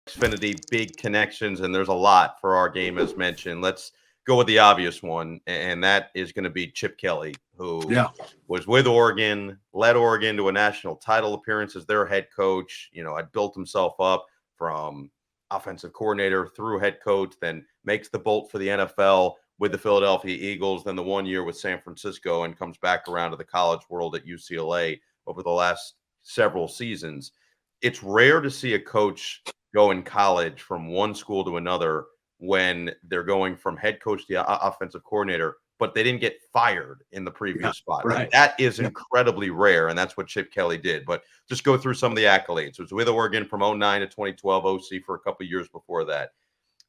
Xfinity, big connections, and there's a lot for our game as mentioned. Let's go with the obvious one, and that is going to be Chip Kelly, who was with Oregon, led Oregon to a national title appearance as their head coach. Had built himself up from offensive coordinator through head coach, then makes the bolt for the NFL with the Philadelphia Eagles, then the 1 year with San Francisco, and comes back around to the college world at UCLA over the last several seasons. It's rare to see a coach go in college from one school to another when they're going from head coach to offensive coordinator, but they didn't get fired in the previous spot. Right. Like, that is incredibly rare, and that's what Chip Kelly did. But just go through some of the accolades. It was with Oregon from 2009 to 2012, OC for a couple of years before that.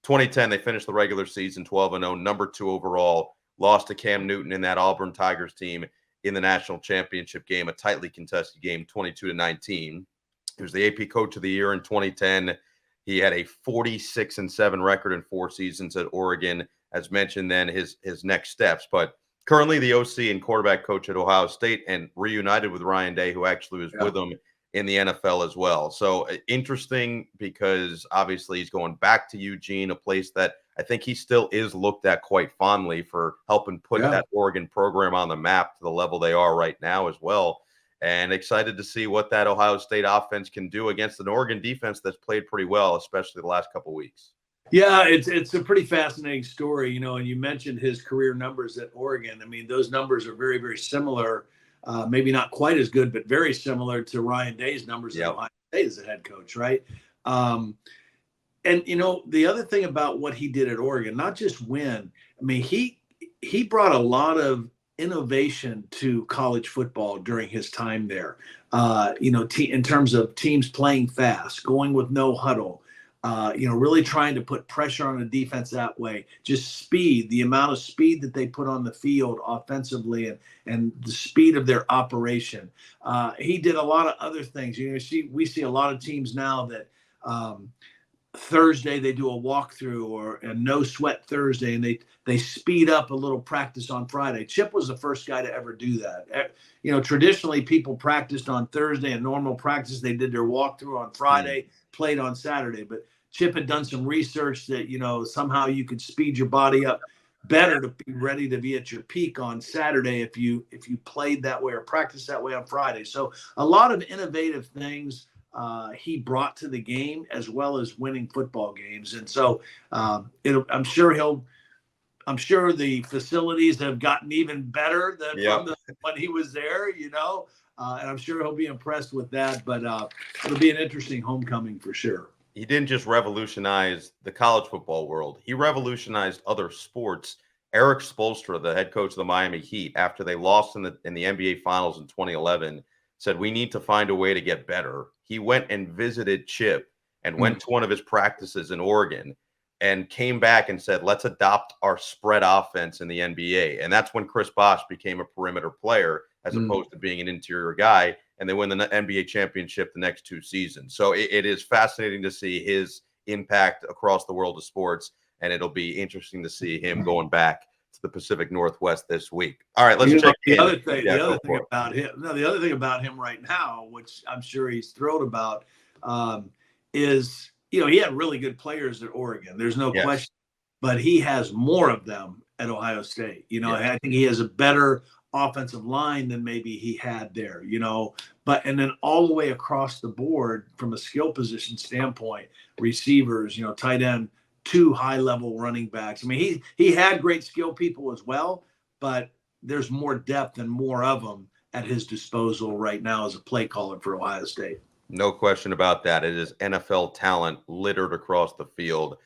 2010, they finished the regular season 12-0, number 2 overall, lost to Cam Newton in that Auburn Tigers team in the national championship game, a tightly contested game, 22-19. He was the AP Coach of the Year in 2010. He had a 46-7 record in 4 seasons at Oregon. As mentioned, then his next steps. But currently the OC and quarterback coach at Ohio State, and reunited with Ryan Day, who actually was with him in the NFL as well. So interesting, because obviously he's going back to Eugene, a place that I think he still is looked at quite fondly for helping put that Oregon program on the map to the level they are right now as well. And excited to see what that Ohio State offense can do against an Oregon defense that's played pretty well, especially the last couple of weeks. Yeah, it's a pretty fascinating story, and you mentioned his career numbers at Oregon. I mean, those numbers are very, very similar. Maybe not quite as good, but very similar to Ryan Day's numbers at Ohio State as a head coach, right? And, the other thing about what he did at Oregon, not just win, I mean, he brought a lot of innovation to college football during his time there, in terms of teams playing fast, going with no huddle, really trying to put pressure on the defense that way. Just speed, the amount of speed that they put on the field offensively, and the speed of their operation. He did a lot of other things. We see a lot of teams now that Thursday they do a walkthrough or a no sweat Thursday, and they speed up a little practice on Friday. Chip was the first guy to ever do that. Traditionally people practiced on Thursday, and normal practice they did their walkthrough on Friday, played on Saturday. But Chip had done some research that somehow you could speed your body up better to be ready to be at your peak on Saturday if you played that way or practiced that way on Friday. So a lot of innovative things he brought to the game, as well as winning football games. And so I'm sure the facilities have gotten even better than from when he was there, and I'm sure he'll be impressed with that. But it'll be an interesting homecoming for sure. He didn't just revolutionize the college football world. He revolutionized other sports. Eric Spoelstra, the head coach of the Miami Heat, after they lost in the NBA Finals in 2011, said, we need to find a way to get better. He went and visited Chip and went to one of his practices in Oregon and came back and said, let's adopt our spread offense in the NBA. And that's when Chris Bosh became a perimeter player as opposed to being an interior guy. And they win the NBA championship the next 2 seasons. So it is fascinating to see his impact across the world of sports. And it'll be interesting to see him going back to the Pacific Northwest this week. All right, let's check the other thing about him right now, which I'm sure he's thrilled about, is he had really good players at Oregon. There's no question, but he has more of them at Ohio State. I think he has a better offensive line than maybe he had there. And then all the way across the board from a skill position standpoint, receivers, tight end, 2 high-level running backs. I mean, he had great skill people as well, but there's more depth and more of them at his disposal right now as a play caller for Ohio State. No question about that. It is NFL talent littered across the field.